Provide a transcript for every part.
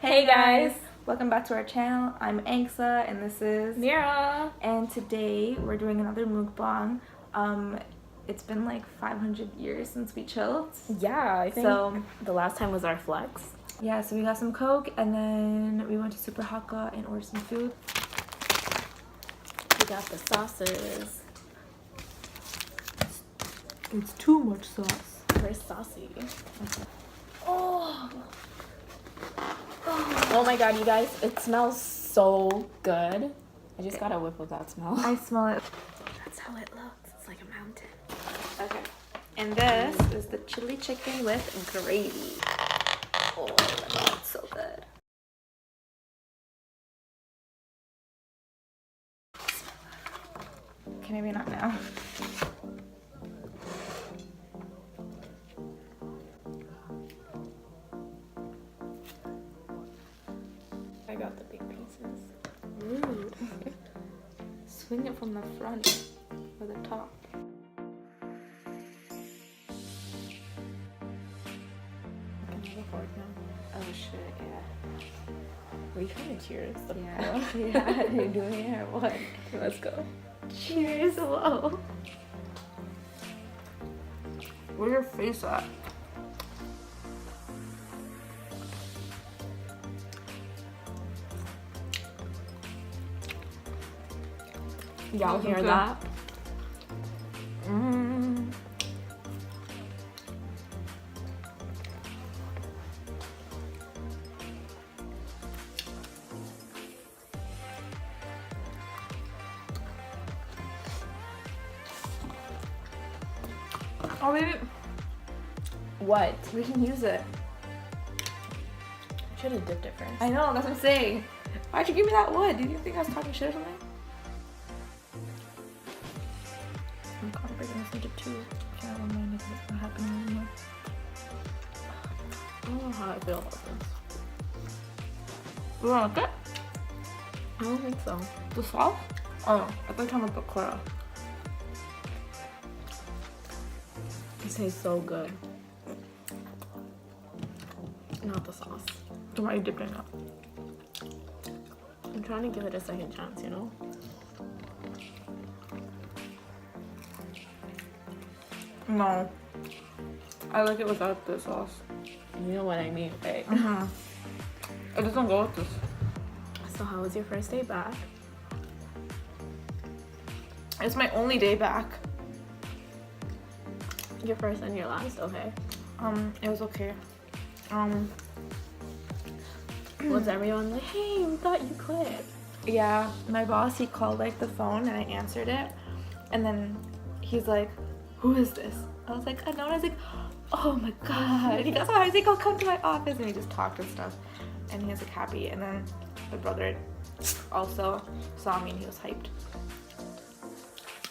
Hey guys! Welcome back to our channel. I'm Angsa and this is Mira. And today we're doing another mukbang. It's been like 500 years since we chilled. Yeah, I think so, the last time was our flex. Yeah, so we got some Coke and then we went to Super Hakka and ordered some food. We got the sauces. It's too much sauce. Very saucy. Oh my god, you guys, it smells so good. I just got a whiff of that smell. I smell it. That's how it looks. It's like a mountain. Okay. And this is the chili chicken with gravy. Oh my god, it's so good. Okay, maybe not now. I got the big pieces. Rude. Swing it from the front or the top. Oh shit, yeah. Were you trying to cheers? Yeah. Yeah, are you doing it or what? Let's go. Cheers, whoa. Where's your face at? Y'all hear that? Oh, maybe What? we can use it. Should have dipped it first. I know, that's what I'm saying. Why'd you give me that wood? Did you think I was talking shit or something? I'm kind of breaking this into two. I can't remind if it's not happening anymore. I don't know how I feel about this. You want it? I don't think so. The sauce? Oh, I thought you were talking about the cola. It tastes so good. Not the sauce. So why are you dipping it? I'm trying to give it a second chance, you know? No. I like it without the sauce. You know what I mean, right? It doesn't go with this. So how was your first day back? It's my only day back. Your first and your last, okay. It was okay. Was everyone like, hey, we thought you quit? Yeah, my boss, he called like the phone and I answered it. And then he's like, who is this? I was like, unknown. I was like, oh my god. And he goes, oh, I was like, oh, come to my office. And we just talked and stuff. And he was like happy. And then my brother also saw me and he was hyped.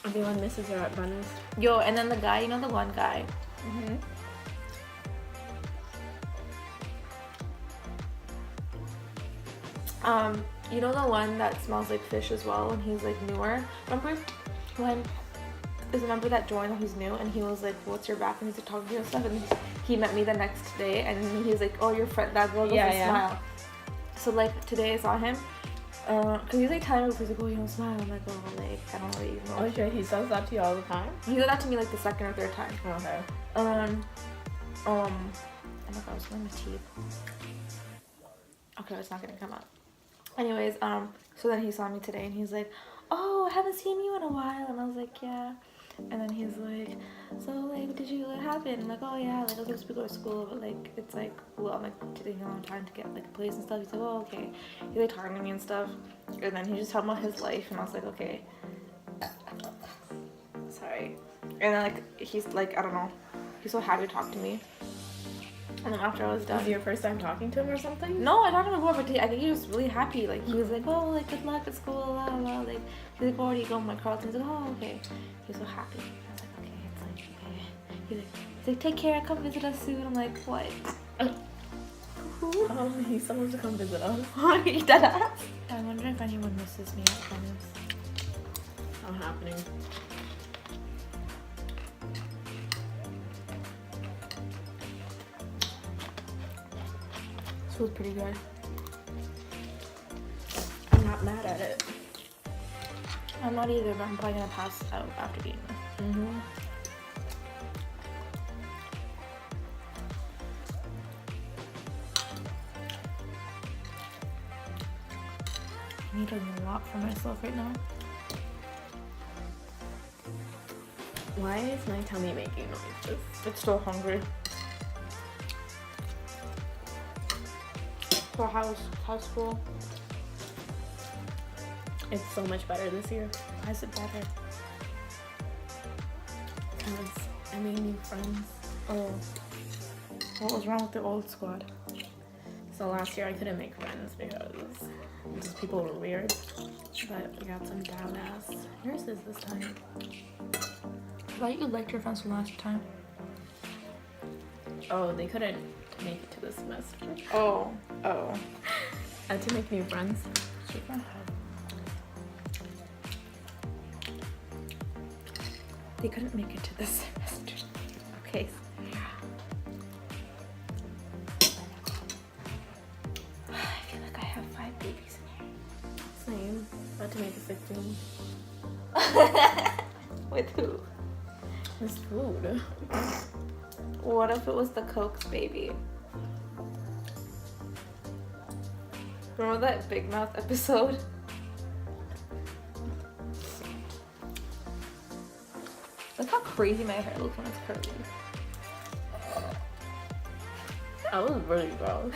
Everyone misses her at Venice. Yo, and then the guy, you know the one guy? You know the one that smells like fish as well and he's like newer? Remember that joiner who's new and he was like, what's your background? He's like talking to you and stuff, and he met me the next day and he's like, oh, your friend, that girl doesn't smile. So like today I saw him, cause he's like telling me, he's like, oh, you don't smile. I'm like, oh, like I don't really know. Oh shit, he says that to you all the time? He said that to me like the second or third time. Okay. Oh my god, I was wearing my teeth. Okay, it's not gonna come out. Anyways, so then he saw me today and he's like, oh, I haven't seen you in a while. And I was like, yeah. And then he's like, so like, what happened? I'm like, oh yeah, like I was supposed to go to school, but like it's like, well, I'm like taking a long time to get like a place and stuff. He's like, oh, okay. He's like talking to me and stuff. And then he just talking about his life and I was like, okay. Sorry. And then like, he's like, I don't know. He's so happy to talk to me. And then after I was done. Was it your first time talking to him or something? No, I talked to him before, but I think he was really happy. Like, he was like, oh, like, good luck at school, blah, blah. Like, he's like, oh, where do you go? My Carlton. He's like, oh, okay. He was so happy. I was like, okay, it's like, okay. He's like, take care, come visit us soon. I'm like, what? He's supposed to come visit us. He did that? I wonder if anyone misses me at Venice. Not happening. This was pretty good. not mad at it. I'm not either, but I'm probably gonna pass out after eating this. Mm-hmm. I'm eating a lot for myself right now. Why is my tummy making noises? It's still hungry. So how's school? It's so much better this year. Why is it better? Because I made new friends. Oh. What was wrong with the old squad? So last year I couldn't make friends because just people were weird. But we got some down ass nurses this time. I thought you liked your friends from last time. Oh, they couldn't make it to the semester. Oh. I had to make new friends. Super. They couldn't make it to the semester. Okay. I feel like I have 5 babies in Same. About to make a 16. here. With who? This food. What if it was the Coke's baby? Remember that Big Mouth episode? Look how crazy my hair looks when it's curly. That was really gross.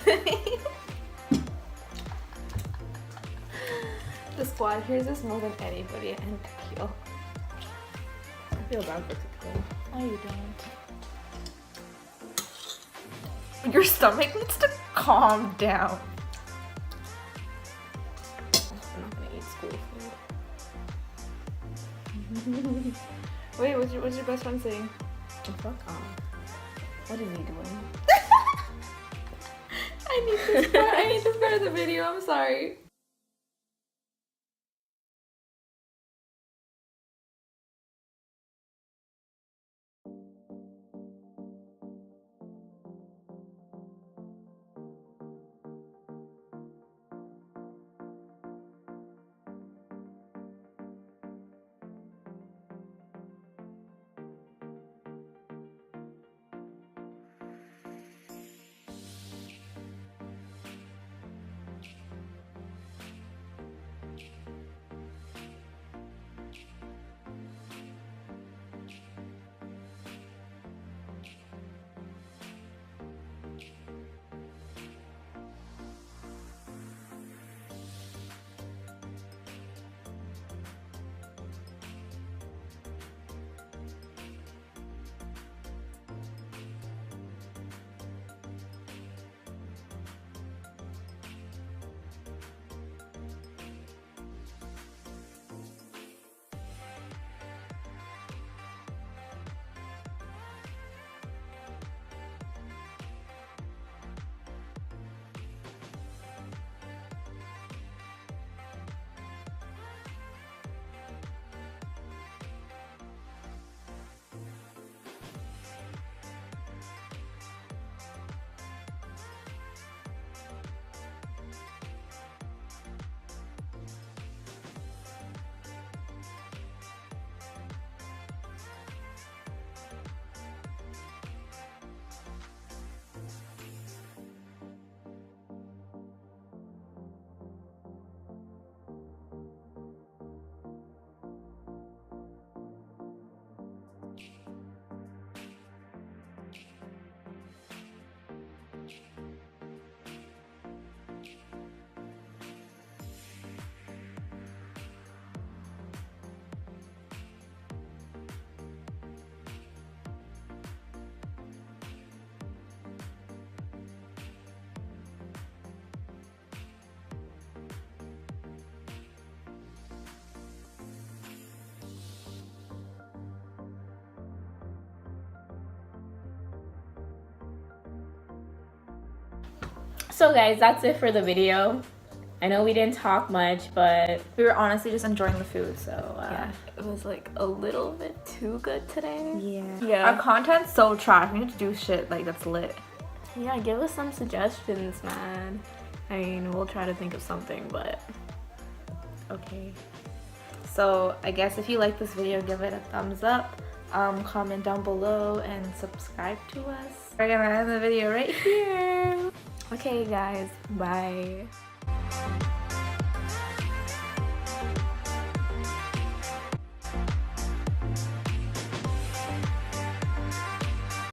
The squad hears this more than anybody and Tequila. I feel bad for Tequila. No, you don't. Your stomach needs to calm down. I'm not gonna eat school food. Wait, what's your best friend saying? Oh, fuck off. What is he doing? I need this part. I need this part of the video. I'm sorry. So guys, that's it for the video. I know we didn't talk much, but We were honestly just enjoying the food, so yeah, it was like a little bit too good today. Yeah. Our content's so trash. We need to do shit like that's lit. Yeah, give us some suggestions, man. I mean, we'll try to think of something, but Okay. So I guess if you like this video, give it a thumbs up, comment down below, and subscribe to us. We're gonna end the video right here. Okay guys, bye.